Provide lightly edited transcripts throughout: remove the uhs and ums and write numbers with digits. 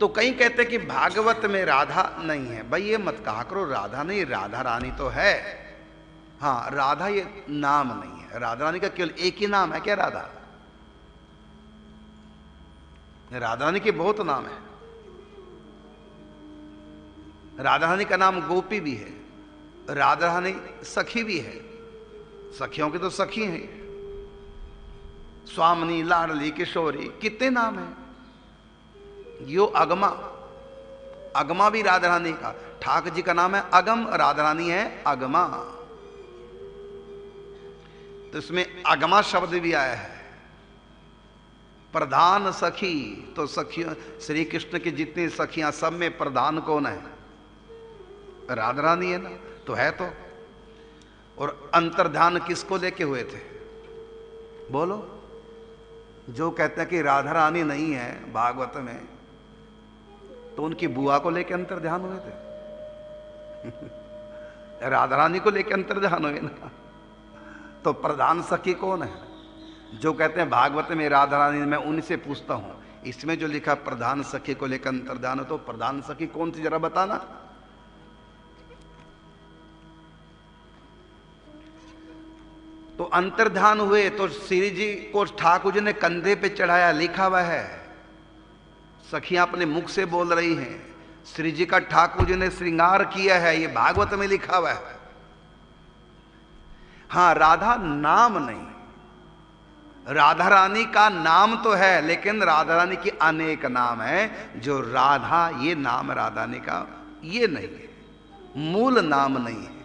तो कई कहते हैं कि भागवत में राधा नहीं है। भाई ये मत कहा करो राधा नहीं, राधा रानी तो है। हाँ, राधा ये नाम नहीं है। राधा रानी का केवल एक ही नाम है क्या? राधा। राधा रानी के बहुत नाम है। राधा रानी का नाम गोपी भी है, राधा रानी सखी भी है, सखियों की तो सखी है, स्वामिनी, लाडली, किशोरी, कितने नाम है। यो अगमा, अगमा भी राधा रानी का। ठाकुर जी का नाम है अगम, राधा रानी है अगमा। तो इसमें अगमा शब्द भी आया है। प्रधान सखी, तो सखियों श्री कृष्ण की जितनी सखियां सब में प्रधान कौन है? राधा रानी है ना, तो है तो। और अंतर्ध्यान किसको लेके हुए थे? बोलो। जो कहते हैं कि राधा रानी नहीं है भागवत में, तो उनकी बुआ को लेके अंतर्ध्यान हुए थे। राधा रानी को लेके अंतर्ध्यान हुए ना। तो प्रधान सखी कौन है? जो कहते हैं भागवत में राधा रानी, मैं उनसे पूछता हूं, इसमें जो लिखा प्रधान सखी को लेकर अंतर्ध्यान हो, तो प्रधान सखी कौन थी जरा बताना। तो अंतर्ध्यान हुए तो श्री जी को ठाकुर जी ने कंधे पे चढ़ाया, लिखा हुआ है। सखियां अपने मुख से बोल रही हैं, श्री जी का ठाकुर जी ने श्रृंगार किया है, ये भागवत में लिखा हुआ है। हां, राधा नाम नहीं, राधा रानी का नाम तो है, लेकिन राधा रानी की अनेक नाम है। जो राधा ये नाम राधा रानी का ये नहीं है, मूल नाम नहीं है।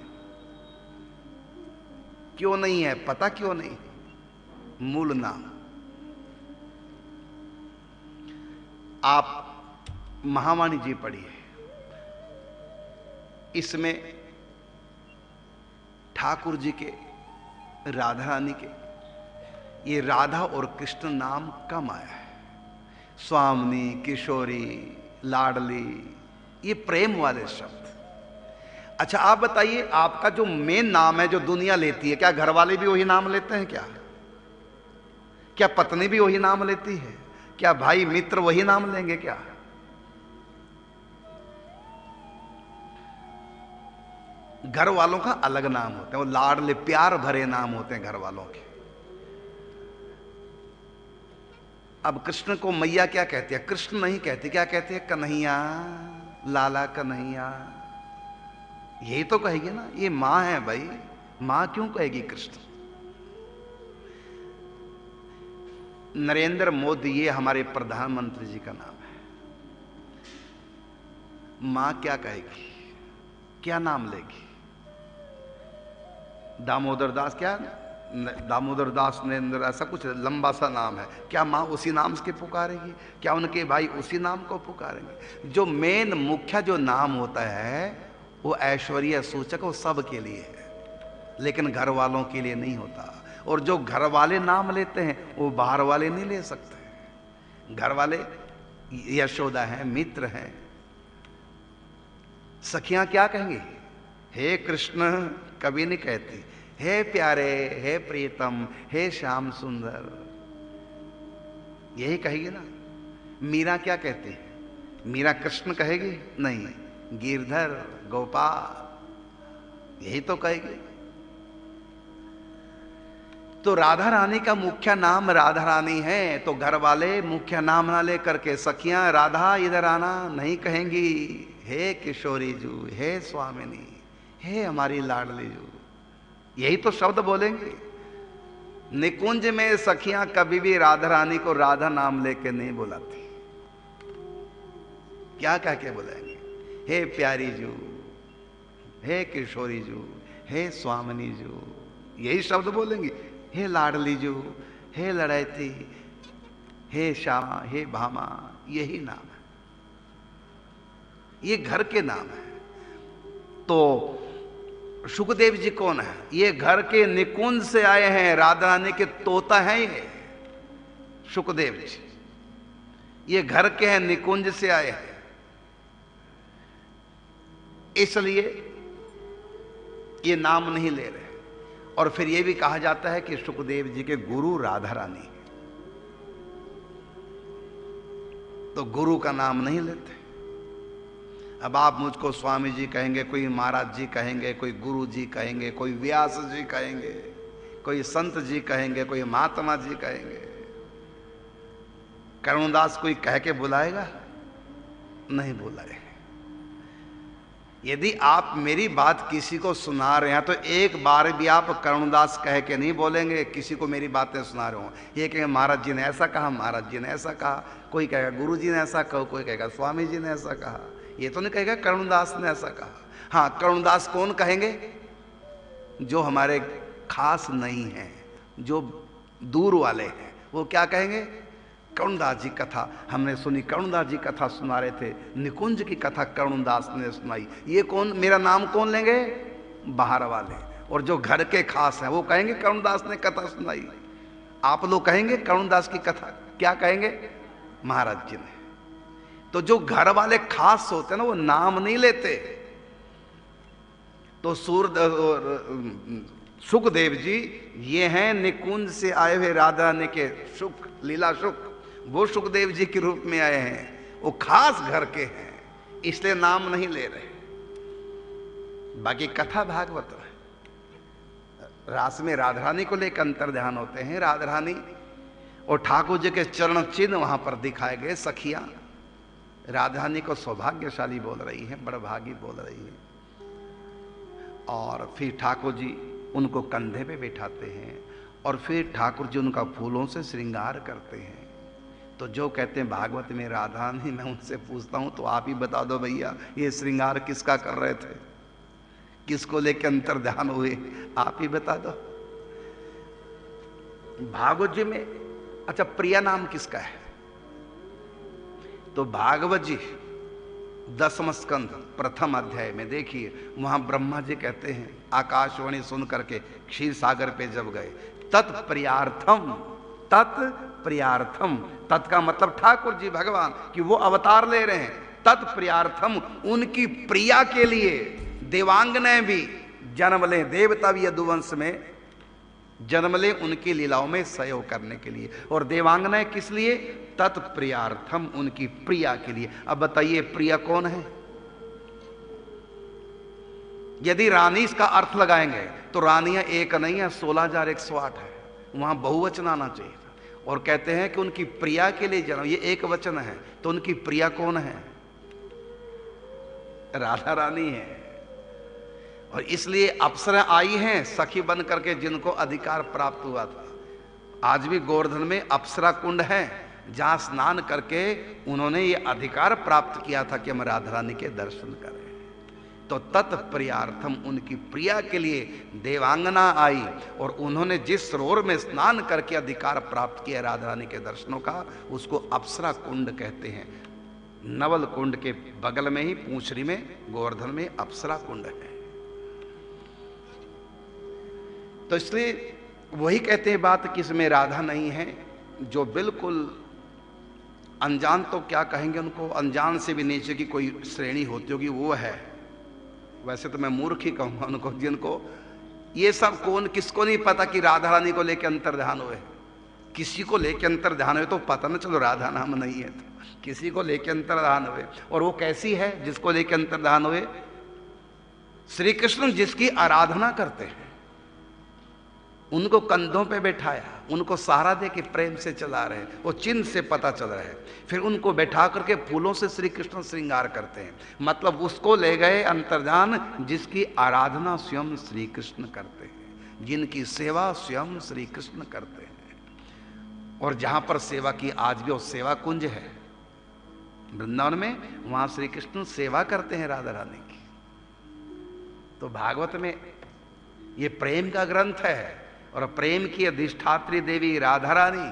क्यों नहीं है? पता क्यों नहीं? मूल नाम। आप महावाणी जी पढ़िए, इसमें ठाकुर जी के, राधा रानी के, ये राधा और कृष्ण नाम कम आया है। स्वामिनी, किशोरी, लाडली, ये प्रेम वाले शब्द। अच्छा आप बताइए, आपका जो मेन नाम है जो दुनिया लेती है, क्या घर वाले भी वही नाम लेते हैं? क्या पत्नी भी वही नाम लेती है? क्या भाई मित्र वही नाम लेंगे? क्या घर वालों का अलग नाम होते हैं, वो लाडले प्यार भरे नाम होते हैं घर वालों के। अब कृष्ण को मैया क्या कहती है? कृष्ण नहीं कहती, क्या कहती है? कन्हैया, लाला कन्हैया, यही तो कहेगी ना। ये मां है भाई, मां क्यों कहेगी कृष्ण? नरेंद्र मोदी ये हमारे प्रधानमंत्री जी का नाम है। मां क्या कहेगी? क्या नाम लेगी? दामोदर दास, क्या दामोदर दास नरेंद्र, ऐसा कुछ लंबा सा नाम है। क्या मां उसी नाम से पुकारेगी? क्या उनके भाई उसी नाम को पुकारेंगे? जो मेन मुख्य जो नाम होता है वो ऐश्वर्य सूचक, वो सब के लिए है, लेकिन घर वालों के लिए नहीं होता। और जो घर वाले नाम लेते हैं वो बाहर वाले नहीं ले सकते। घर वाले यशोदा हैं, मित्र हैं। सखियां क्या कहेंगी? हे कृष्ण कभी नहीं कहती, हे प्यारे, हे प्रीतम, हे श्याम सुंदर, यही कहेगी ना। मीरा क्या कहती है? मीरा कृष्ण कहेगी? नहीं, गिरधर, गोपाल, यही तो कहेगी। तो राधा रानी का मुख्य नाम राधा रानी है, तो घर वाले मुख्य नाम ना लेकर के सखियां राधा इधर आना नहीं कहेंगी। हे किशोरी जू, हे स्वामिनी, हे हमारी लाडली जू, यही तो शब्द बोलेंगे। निकुंज में सखियां कभी भी राधा रानी को राधा नाम लेके नहीं बुलाती। क्या कह के बुलाएंगे? हे प्यारी जू, हे किशोरी जू, हे स्वामिनी जू, यही शब्द बोलेंगे। हे लाडली जू, हे लड़ैती, हे श्यामा, हे भामा, यही नाम है, ये घर के नाम है। तो सुखदेव जी कौन है? ये घर के निकुंज से आए हैं, राधा रानी के तोता हैं ये सुखदेव जी। ये घर के हैं, निकुंज से आए हैं, इसलिए ये नाम नहीं ले रहे। और फिर ये भी कहा जाता है कि सुखदेव जी के गुरु राधा रानी। तो गुरु का नाम नहीं लेते। अब आप मुझको स्वामी जी कहेंगे, कोई महाराज जी कहेंगे, कोई गुरु जी कहेंगे, कोई व्यास जी कहेंगे, कोई संत जी कहेंगे, कोई महात्मा जी कहेंगे। करुणदास कोई कह के बुलाएगा? नहीं बुलाएगा। यदि आप मेरी बात किसी को सुना रहे हैं तो एक बार भी आप करुणदास कह के नहीं बोलेंगे। किसी को मेरी बातें सुना रहे हो, ये कहेंगे महाराज जी ने ऐसा कहा, महाराज जी ने ऐसा कहा, कोई कहेगा गुरु जी ने ऐसा कहा, कोई कहेगा स्वामी जी ने ऐसा कहा। ये तो नहीं कहेगा करुणदास ने ऐसा कहा। हाँ, करुणदास कौन कहेंगे? जो हमारे खास नहीं हैं, जो दूर वाले हैं, वो क्या कहेंगे? करुणदास जी कथा हमने सुनी, करुणदास जी कथा सुना रहे थे, निकुंज की कथा करुणदास ने सुनाई। ये कौन, मेरा नाम कौन लेंगे? बाहर वाले। और जो घर के खास हैं वो कहेंगे करुणदास ने कथा सुनाई। आप लोग कहेंगे करुणदास की कथा, क्या कहेंगे? महाराज जी ने। तो जो घर वाले खास होते हैं ना, वो नाम नहीं लेते। तो सुखदेव जी ये हैं निकुंज से आए हुए राधा रानी के सुख, लीला सुख, वो सुखदेव जी के रूप में आए हैं। वो खास घर के हैं, इसलिए नाम नहीं ले रहे। बाकी कथा भागवत में रास में राधा रानी को लेकर अंतर ध्यान होते हैं। राधा रानी और ठाकुर जी के चरण चिन्ह वहां पर दिखाए गए। सखियां राधा रानी को सौभाग्यशाली बोल रही हैं, बड़भागी बोल रही हैं। और फिर ठाकुर जी उनको कंधे पे बैठाते हैं और फिर ठाकुर जी उनका फूलों से श्रृंगार करते हैं। तो जो कहते हैं भागवत में राधा रानी, मैं उनसे पूछता हूं तो आप ही बता दो भैया, ये श्रृंगार किसका कर रहे थे, किसको लेकर अंतर ध्यान हुए? आप ही बता दो। भागवत जी में अच्छा प्रिया नाम किसका है? तो भागवत जी 10वें स्कंद प्रथम अध्याय में देखिए, वहां ब्रह्मा जी कहते हैं आकाशवाणी सुन करके क्षीर सागर पे जब गए, तत्प्रियार्थम, तत्प्रियार्थम, तत् का मतलब ठाकुर जी भगवान कि वो अवतार ले रहे हैं। तत्प्रियार्थम, उनकी प्रिया के लिए देवांगनाएं भी जन्म लें, देवता भी यदुवंश में जन्म ले उनकी लीलाओं में सहयोग करने के लिए। और देवांगनाएं किस लिए? तत्प्रियार्थम, उनकी प्रिया के लिए। अब बताइए प्रिया कौन है? यदि रानी इसका अर्थ लगाएंगे तो रानियां एक नहीं है, 16,108 है। वहां बहुवचन आना चाहिए था। और कहते हैं कि उनकी प्रिया के लिए जन्म, ये एक वचन है। तो उनकी प्रिया कौन है? राधा रानी है। और इसलिए अप्सरा आई हैं सखी बन करके, जिनको अधिकार प्राप्त हुआ था। आज भी गोवर्धन में अप्सरा कुंड है, जहां स्नान करके उन्होंने ये अधिकार प्राप्त किया था कि हम राधा रानी के दर्शन करें। तो तत्प्रियार्थम, उनकी प्रिया के लिए देवांगना आई और उन्होंने जिस सरोवर में स्नान करके अधिकार प्राप्त किया राधा रानी के दर्शनों का, उसको अप्सरा कुंड कहते हैं। नवल कुंड के बगल में ही पूंछरी में गोवर्धन में अप्सरा कुंड है। तो इसलिए वही कहते हैं बात कि इसमें राधा नहीं है। जो बिल्कुल अनजान, तो क्या कहेंगे उनको, अनजान से भी नीचे की कोई श्रेणी होती होगी, वो है। वैसे तो मैं मूर्ख ही कहूंगा उनको, जिनको ये सब कौन, किसको नहीं पता कि राधा रानी को लेकर अंतर ध्यान हुए। किसी को लेकर अंतर ध्यान हुए तो पता ना चलो राधा नाम नहीं है, तो किसी को लेकर अंतर ध्यान हुए। और वो कैसी है जिसको लेकर अंतर ध्यान हुए? श्री कृष्ण जिसकी आराधना करते हैं, उनको कंधों पे बैठाया, उनको सहारा दे के प्रेम से चला रहे, वो चिन्ह से पता चल रहा है। फिर उनको बैठा करके फूलों से श्री कृष्ण श्रृंगार करते हैं। मतलब उसको ले गए अंतर्ध्यान जिसकी आराधना स्वयं श्री कृष्ण करते हैं, जिनकी सेवा स्वयं श्री कृष्ण करते हैं। और जहां पर सेवा की आज भी वो सेवा कुंज है वृंदावन में, वहां श्री कृष्ण सेवा करते हैं राधा रानी की। तो भागवत में ये प्रेम का ग्रंथ है और प्रेम की अधिष्ठात्री देवी राधा रानी